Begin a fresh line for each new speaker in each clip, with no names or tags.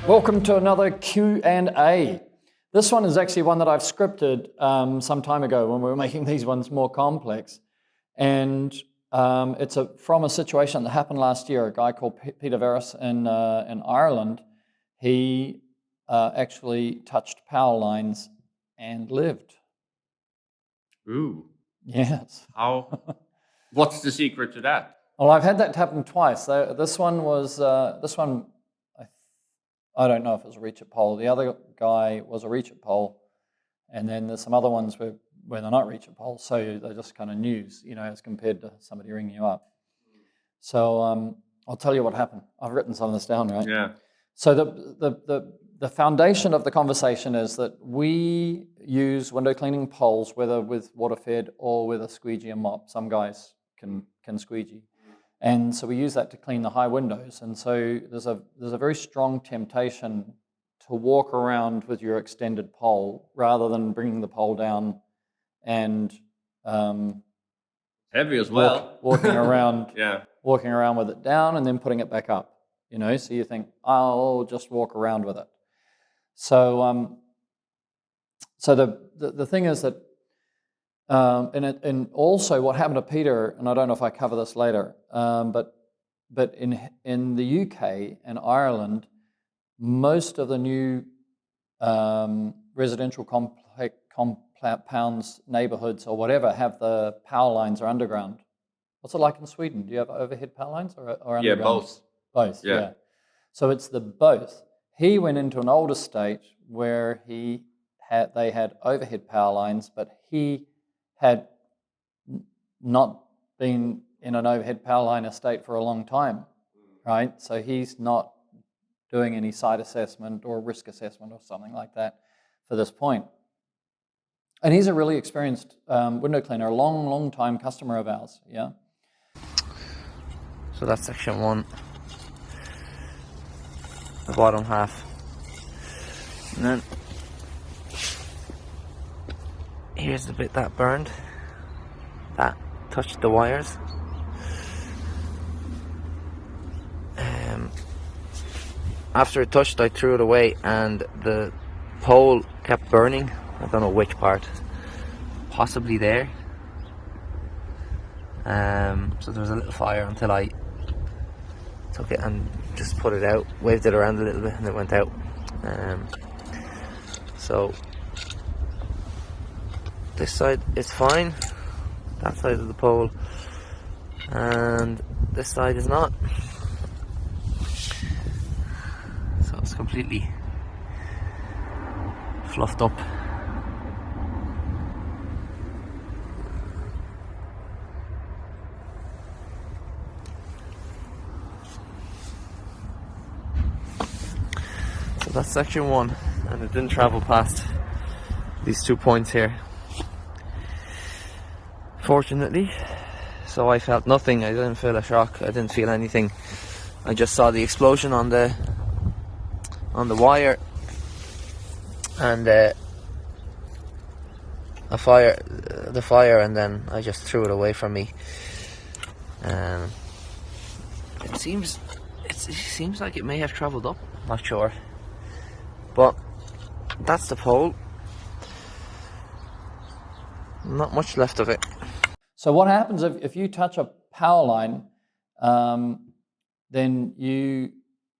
Welcome to another Q&A. This one is actually one that I've scripted some time ago when we were making these ones more complex. And it's from a situation that happened last year. A guy called Peter Veris in Ireland, he actually touched power lines and lived.
Ooh.
Yes.
How? What's the secret to that?
Well, I've had that happen twice. This one, I don't know if it was a reach at pole. The other guy was a reach at pole. And then there's some other ones where they're not reach at pole. So they're just kind of news, as compared to somebody ringing you up. So I'll tell you what happened. I've written some of this down, right?
Yeah.
So the foundation of the conversation is that we use window cleaning poles, whether with water fed or with a squeegee and mop. Some guys can squeegee. And so we use that to clean the high windows. And so there's a very strong temptation to walk around with your extended pole rather than bringing the pole down and
heavy as well.
Walking around,
yeah.
Walking around with it down and then putting it back up. So you think, I'll just walk around with it. So the thing is that, and also what happened to Peter, and I don't know if I cover this later, but in the UK and Ireland, most of the new residential compounds, neighborhoods or whatever, have the power lines are underground. What's it like in Sweden? Do you have overhead power lines or underground?
Yeah, both.
Both, yeah. So it's the both. He went into an old estate where they had overhead power lines, but he had not been in an overhead power line estate for a long time, right? So he's not doing any site assessment or risk assessment or something like that for this point. And he's a really experienced window cleaner, a long time customer of ours, yeah.
So that's section one, the bottom half. And then here's the bit that burned, that touched the wires. After it touched, I threw it away and the pole kept burning. I don't know which part, possibly there. So there was a little fire until I took it and just put it out, waved it around a little bit and it went out. So this side is fine, that side of the pole, and this side is not. So it's completely fluffed up. So that's section one, and it didn't travel past these 2 points here, fortunately. So I felt nothing. I didn't feel a shock. I didn't feel anything. I just saw the explosion on the wire and the fire, and then I just threw it away from me. It seems like it may have traveled up. Not sure, but that's the pole. Not much left of it.
So what happens if you touch a power line, then you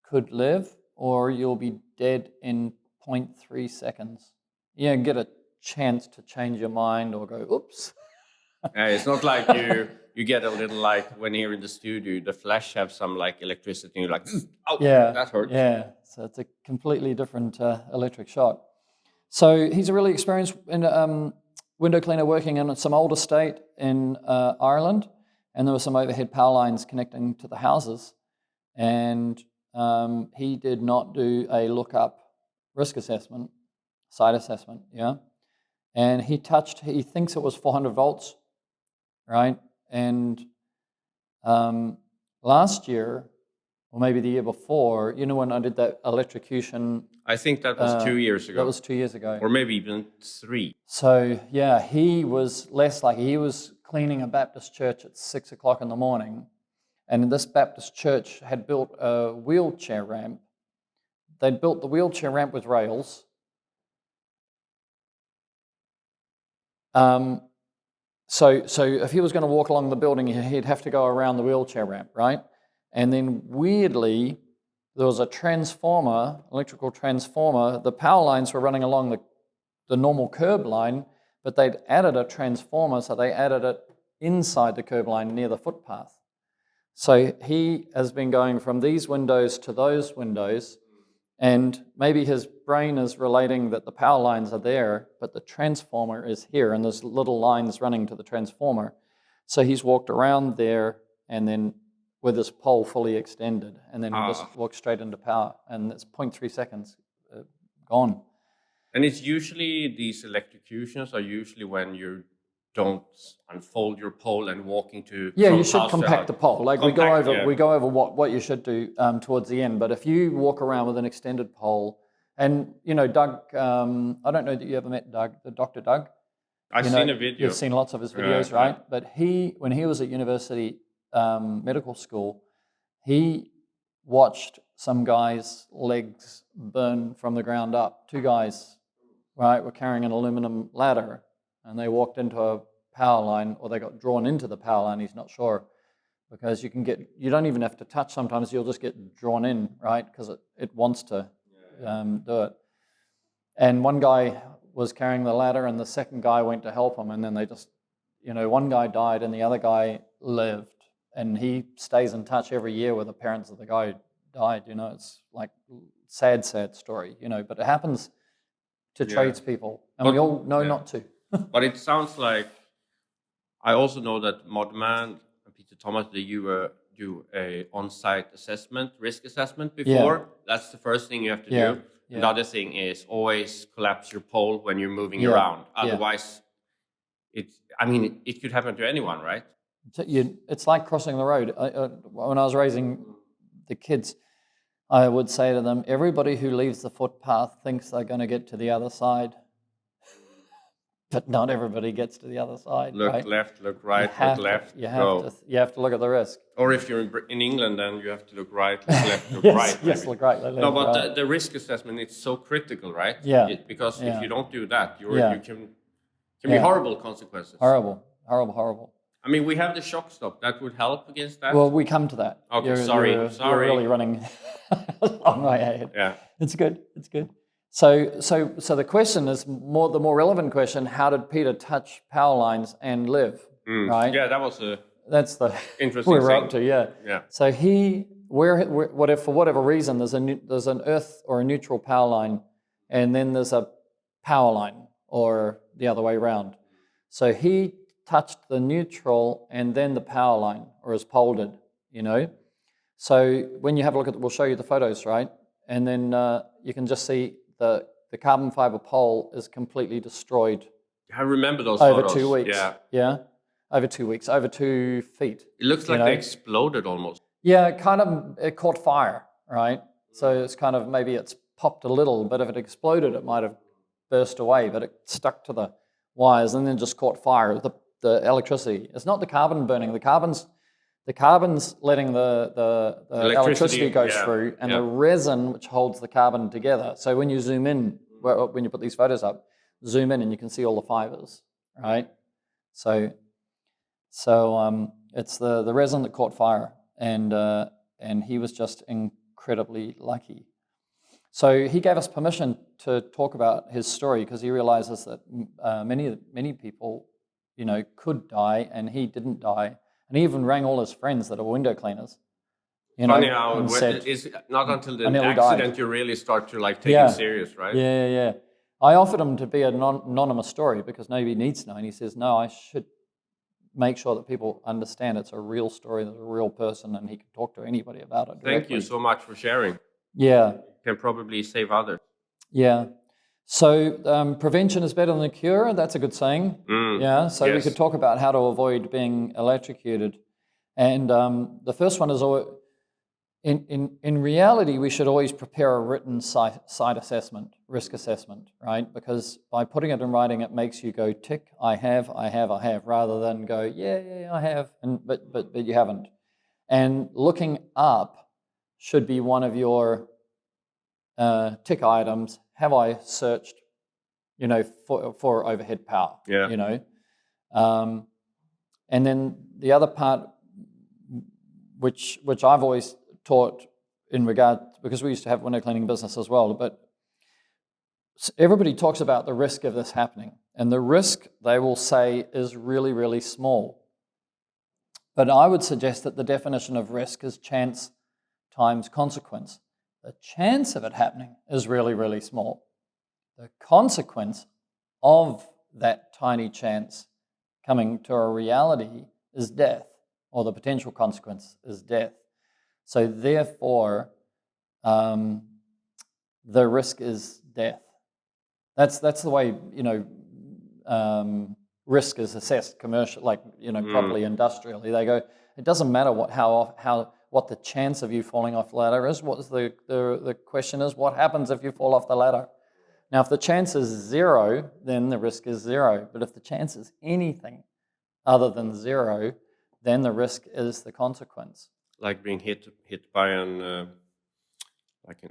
could live or you'll be dead in 0.3 seconds. You get a chance to change your mind or go, oops.
It's not like you get a little, like when here in the studio, the flash have some like electricity and you're like, oh, that hurts.
Yeah, so it's a completely different electric shock. So he's a really experienced window cleaner working in some old estate in Ireland, and there were some overhead power lines connecting to the houses, and he did not do a lookup risk assessment, site assessment, yeah, and he thinks it was 400 volts, right, and last year, or maybe the year before, when I did that electrocution.
I think that was 2 years ago.
That was 2 years ago.
Or maybe even 3.
So, yeah, he was less lucky. He was cleaning a Baptist church at 6 o'clock in the morning. And this Baptist church had built a wheelchair ramp they'd built the wheelchair ramp with rails. So if he was going to walk along the building, he'd have to go around the wheelchair ramp, right? And then weirdly, there was a transformer, electrical transformer. The power lines were running along the normal curb line, but they'd added a transformer, so they added it inside the curb line near the footpath. So he has been going from these windows to those windows, and maybe his brain is relating that the power lines are there, but the transformer is here, and there's little lines running to the transformer. So he's walked around there, and then with his pole fully extended, and then just walked straight into power, and it's 0.3 seconds gone.
And it's usually, these electrocutions are usually when you don't unfold your pole and walking to...
Yeah, you should compact the pole. Like we go over what you should do towards the end. But if you walk around with an extended pole, and you know, Doug, I don't know that you ever met Doug, the Dr. Doug.
I've seen a video.
You've seen lots of his videos, right? But when he was at university medical school, he watched some guys' legs burn from the ground up. 2 guys, right, were carrying an aluminum ladder, and they walked into a power line, or they got drawn into the power line, he's not sure, because you don't even have to touch sometimes, you'll just get drawn in, right, because it wants to do it. And one guy was carrying the ladder, and the second guy went to help him, and then they just, one guy died and the other guy lived, and he stays in touch every year with the parents of the guy who died, it's like sad story, but it happens to tradespeople, and we all know not to.
But it sounds like, I also know that Modman and Peter Thomas, they do a on-site risk assessment before. Yeah. That's the first thing you have to do. Yeah. And the other thing is always collapse your pole when you're moving around. Otherwise, it could happen to anyone, right?
It's like crossing the road. When I was raising the kids, I would say to them, everybody who leaves the footpath thinks they're going to get to the other side. But not everybody gets to the other side.
Look
right?
left, look right, look left.
You have to look at the risk.
Or if you're in England, then you have to look right, look left, look right.
Yes, look right.
No, but right. The risk assessment, it's so critical, right?
Yeah.
Because if you don't do that, you can be horrible consequences.
Horrible.
I mean, we have the shock stop. That would help against that?
Well, we come to that.
Okay, sorry.
You're really running a long way ahead.
Yeah.
It's good. So the question is the more relevant question: how did Peter touch power lines and live? Right?
Yeah, that's the interesting
we're
thing.
Up to. Yeah. So for whatever reason, there's an earth or a neutral power line, and then there's a power line, or the other way around. So he touched the neutral and then the power line, or his pole did. So when you have a look we'll show you the photos, right? And then you can just see. The carbon fiber pole is completely destroyed.
I remember those
over
photos.
2 weeks. Yeah. Over 2 weeks, over 2 feet.
It looks like they exploded almost.
Yeah, it caught fire, right? So it's kind of, maybe it's popped a little, but if it exploded, it might have burst away, but it stuck to the wires and then just caught fire. The electricity. It's not the carbon burning. The carbon's letting the electricity go through, and the resin which holds the carbon together. So when you zoom in, when you put these photos up, zoom in and you can see all the fibers, right? So it's the resin that caught fire, and he was just incredibly lucky. So he gave us permission to talk about his story because he realizes that many people, could die, and he didn't die. And he even rang all his friends that are window cleaners.
Funny how it's not until the accident you really start to take it serious, right?
Yeah. I offered him to be an anonymous story because nobody needs to know. And he says, no, I should make sure that people understand it's a real story, there's a real person, and he can talk to anybody about it directly.
Thank you so much for sharing.
Yeah.
You can probably save others.
Yeah. So prevention is better than the cure. That's a good saying. Yeah. So we could talk about how to avoid being electrocuted. And the first one is, in reality, we should always prepare a written site assessment, risk assessment, right? Because by putting it in writing, it makes you go tick, I have, rather than go, yeah, I have, but you haven't. And looking up should be one of your tick items. Have I searched, for overhead power?
Yeah.
And then the other part, which I've always taught in regard, because we used to have window cleaning business as well, but everybody talks about the risk of this happening, and the risk, they will say, is really, really small. But I would suggest that the definition of risk is chance times consequence. The chance of it happening is really, really small. The consequence of that tiny chance coming to a reality is death, or the potential consequence is death. So therefore, the risk is death. That's the way, risk is assessed commercial, properly industrially. They go, it doesn't matter what the chance of you falling off the ladder is. What is the question is, what happens if you fall off the ladder? Now, if the chance is 0, then the risk is 0. But if the chance is anything other than 0, then the risk is the consequence.
Like being hit by an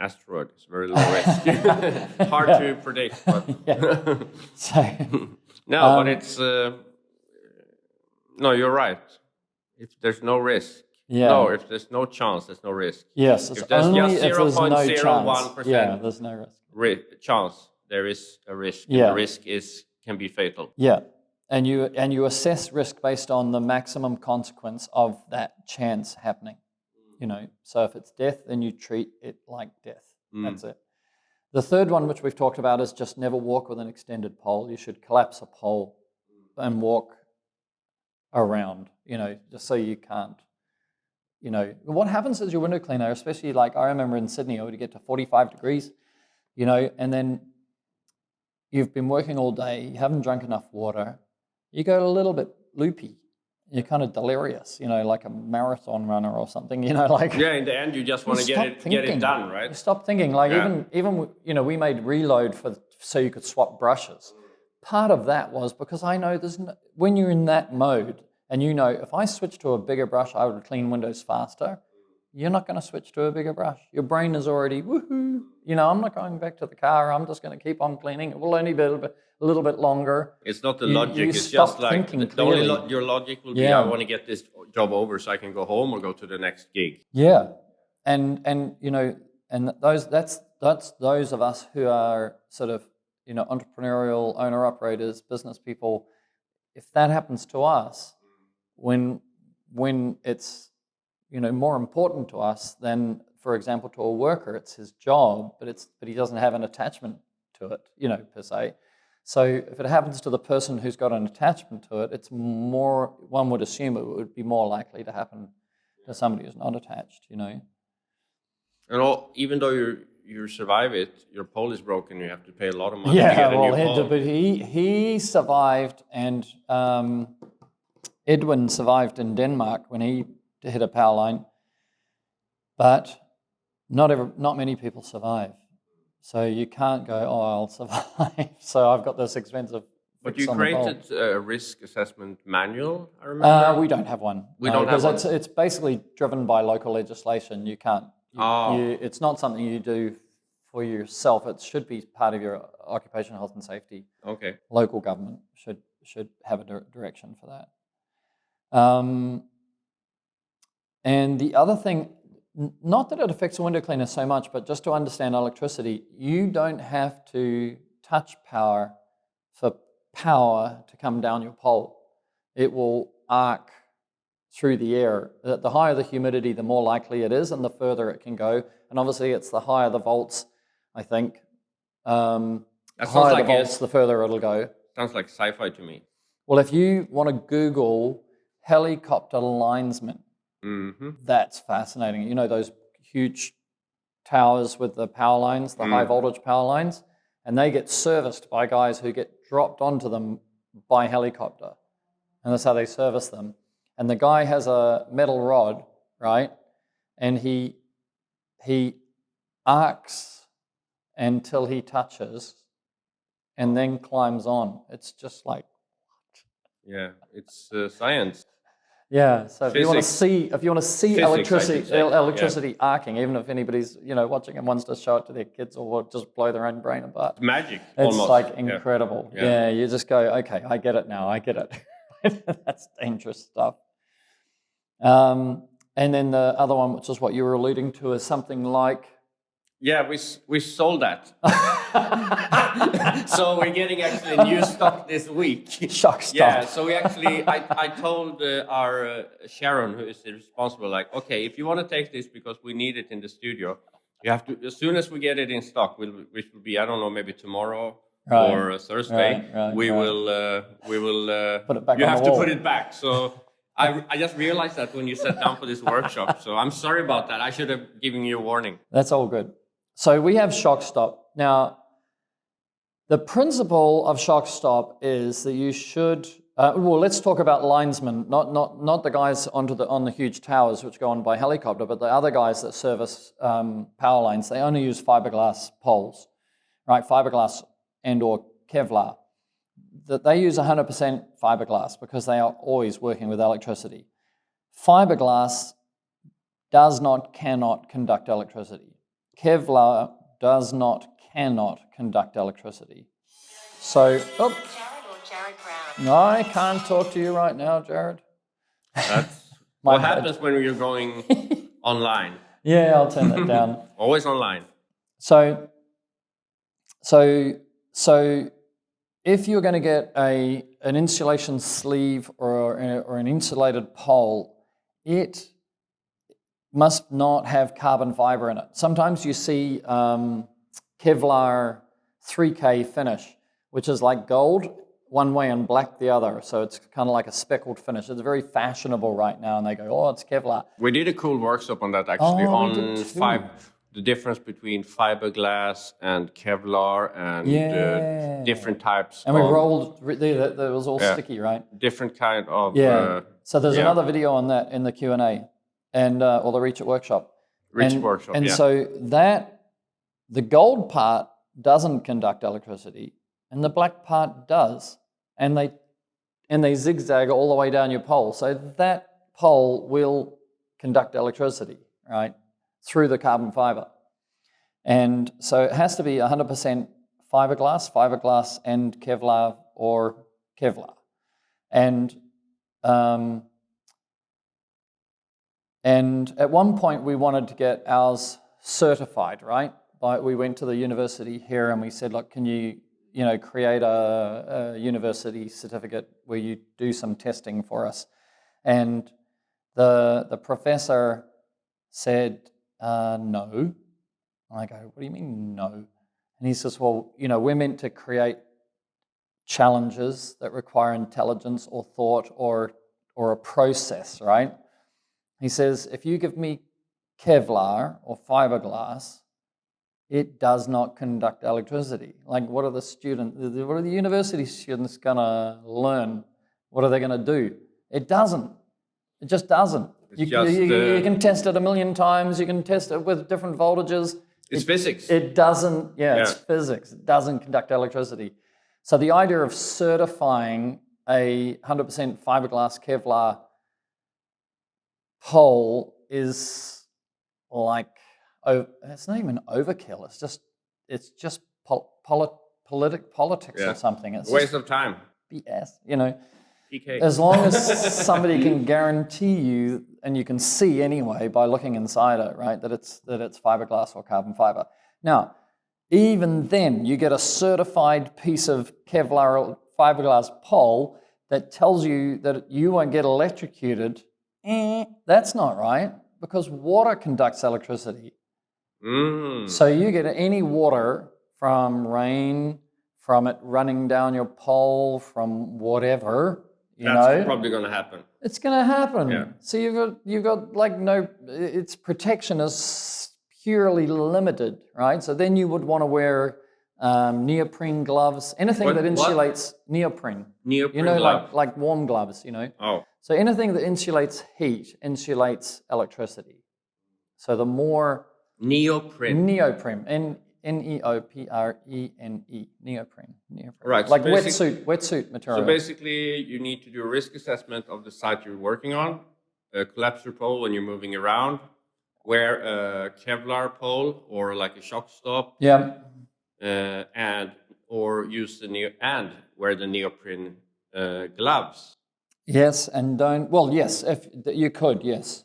asteroid. It's very low risk. Hard to predict. But no, but it's no. You're right. If there's no risk, no. If there's no chance, there's no risk.
Yes,
if there's
only
just
if there's no chance.
0.01%,
there's no risk.
Chance. There is a risk. And the risk can be fatal.
Yeah, and you assess risk based on the maximum consequence of that chance happening. So if it's death, then you treat it like death. That's it. The third one, which we've talked about, is just never walk with an extended pole. You should collapse a pole and walk around, just so you can't, What happens is your window cleaner, especially like I remember in Sydney, I would get to 45 degrees, and then you've been working all day, you haven't drunk enough water, you go a little bit loopy. You're kind of delirious, like a marathon runner or something, in
the end, you just want to get it done, right?
You stop thinking, even we made reload so you could swap brushes. Part of that was because I know when you're in that mode, and if I switch to a bigger brush, I would clean windows faster. You're not going to switch to a bigger brush. Your brain is already woohoo. I'm not going back to the car. I'm just going to keep on cleaning. It will only be a little bit longer.
It's not the logic. It's just like your logic will be, I want to get this job over so I can go home or go to the next gig.
Yeah, and that's those of us who are sort of entrepreneurial owner operators, business people. If that happens to us, when it's more important to us than, for example, to a worker, it's his job, but he doesn't have an attachment to it, per se. So if it happens to the person who's got an attachment to it, it's more, one would assume it would be more likely to happen to somebody who's not attached, And
even though you survive it, your pole is broken, you have to pay a lot of money to get a new pole.
But he survived, and Edwin survived in Denmark when he hit a power line, but not many people survive. So you can't go, I'll survive. So I've got this expensive.
But you created a risk assessment manual, I remember.
We don't have one.
We don't have one.
Because it's basically driven by local legislation. You can't. It's not something you do for yourself. It should be part of your occupational health and safety.
Okay.
Local government should have a direction for that. And the other thing, not that it affects a window cleaner so much, but just to understand electricity, you don't have to touch power for power to come down your pole. It will arc through the air. The higher the humidity, the more likely it is, and the further it can go. And obviously, it's the higher the volts, I think. The higher the volts, the further it'll go.
Sounds like sci-fi to me.
Well, if you want to Google helicopter linesman, that's fascinating. Those huge towers with the power lines, the high voltage power lines, and they get serviced by guys who get dropped onto them by helicopter. And that's how they service them. And the guy has a metal rod, right? And he arcs until he touches and then climbs on. It's just like,
yeah, it's science.
Yeah. So if you want to
Physics.
see
Physics, I
electricity
should say.
electricity arcing, even if anybody's watching and wants to show it to their kids or just blow their own brain apart,
It's magic.
it's
Almost.
like incredible.
Yeah.
Yeah. You just go, okay, I get it now. I get it. That's dangerous stuff. And then the other one, which is what you were alluding to, is something like.
Yeah, we sold that. So we're getting actually new stock this week.
Shock stock.
Yeah, so we actually, I told our Sharon, who is the responsible, like, okay, if you want to take this because we need it in the studio, you have to, as soon as we get it in stock, which will be, I don't know, maybe tomorrow or Thursday, we will
put it back
you
on
have
the
to
wall.
put it back. So I just realized that when you sat down for this workshop. So I'm sorry about that. I should have given you a warning.
That's all good. So we have shock stop. Now, the principle of shock stop is that you should, let's talk about linesmen, not the guys on the huge towers which go on by helicopter, but the other guys that service power lines. They only use fiberglass poles, right? Fiberglass and or Kevlar. That they use 100% fiberglass because they are always working with electricity. Fiberglass cannot conduct electricity. Kevlar cannot conduct electricity. So, I can't talk to you right now, Jared.
That's what happens when you're going online.
Yeah, I'll turn that down.
Always online.
So if you're going to get an insulation sleeve or an insulated pole, it must not have carbon fiber in it. Sometimes you see Kevlar 3K finish, which is like gold one way and black the other. So it's kind of like a speckled finish. It's very fashionable right now, and they go, oh, it's Kevlar.
We did a cool workshop on that actually, the difference between fiberglass and Kevlar and different types.
And we rolled, that was all sticky, right?
Different kind of...
So there's another video on that in the Q&A. Or the Reach It workshop. So the gold part doesn't conduct electricity, and the black part does, and they zigzag all the way down your pole. So that pole will conduct electricity, right, through the carbon fiber, and so it has to be 100% fiberglass, and Kevlar or Kevlar, And at one point, we wanted to get ours certified, right? We went to the university here and we said, look, can you create a university certificate where you do some testing for us? And the professor said, no. And I go, what do you mean no? And he says, well, we're meant to create challenges that require intelligence or thought or a process, right? He says, if you give me Kevlar or fiberglass, it does not conduct electricity. Like, what are the university students going to learn? What are they going to do? It doesn't. It just doesn't. You can test it 1,000,000 times. You can test it with different voltages.
It's physics.
It doesn't, it's physics. It doesn't conduct electricity. So the idea of certifying a 100% fiberglass Kevlar pole is like, it's not even overkill. It's just politics or something. It's
waste of time.
BS,
PK.
As long as somebody can guarantee you, and you can see anyway by looking inside it, right, that it's fiberglass or carbon fiber. Now, even then, you get a certified piece of Kevlar or fiberglass pole that tells you that you won't get electrocuted. That's not right, because water conducts electricity. So you get any water from rain, from it running down your pole, from whatever,
That's probably going to happen.
It's going to happen.
Yeah.
So you've got like its protection is purely limited, right? So then you would want to wear neoprene gloves, anything that insulates neoprene.
Neoprene
glove. like warm gloves,
Oh.
So anything that insulates heat insulates electricity. So the more
Neoprene.
And Neoprene. Neoprene.
Right, so
Like
basic-
wetsuit material.
So basically, you need to do a risk assessment of the site you're working on, collapse your pole when you're moving around, wear a Kevlar pole or like a shock stop,
Yeah.
or use wear the neoprene gloves.
Yes, and don't. Well, yes, if you could, yes,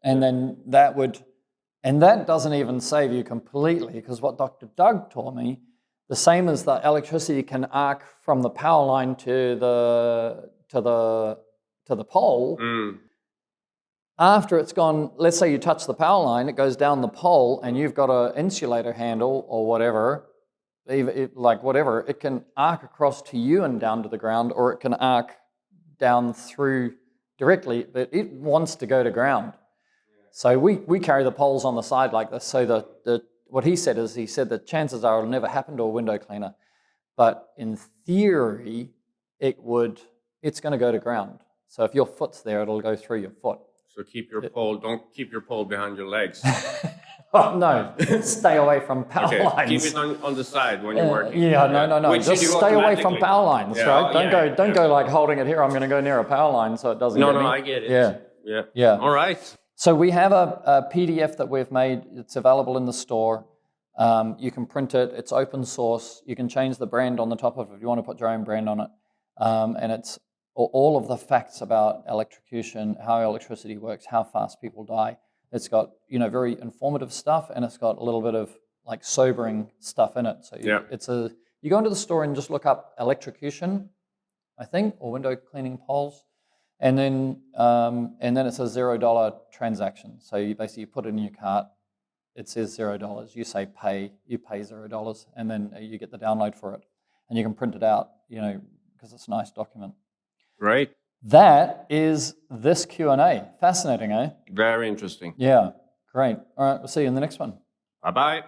and then that would, and that doesn't even save you completely, because what Dr. Doug taught me, the same as the electricity can arc from the power line to the pole. After it's gone, let's say you touch the power line, it goes down the pole, and you've got an insulator handle or whatever, it can arc across to you and down to the ground, or it can arc down through directly, but it wants to go to ground. So we carry the poles on the side like this. So what he said that chances are it'll never happen to a window cleaner, but in theory, it's going to go to ground. So if your foot's there, it'll go through your foot.
So don't keep your pole behind your legs.
Oh, no, stay away from power lines.
Keep it on the side when you're working.
No.
Which
Just stay away from power lines, right? Don't go like holding it here. I'm going to go near a power line so it doesn't get me.
I get it.
Yeah.
All right.
So we have a PDF that we've made. It's available in the store. You can print it. It's open source. You can change the brand on the top of it if you want to put your own brand on it. And it's all of the facts about electrocution, how electricity works, how fast people die. It's got very informative stuff, and it's got a little bit of like sobering stuff in it. So you go into the store and just look up electrocution, I think, or window cleaning poles, and then it's a $0 transaction. So you basically put it in your cart. It says $0. You say pay. You pay $0, and then you get the download for it, and you can print it out. Because it's a nice document.
Right.
That is this Q&A. Fascinating, eh?
Very interesting.
Yeah, great. All right, we'll see you in the next one.
Bye-bye.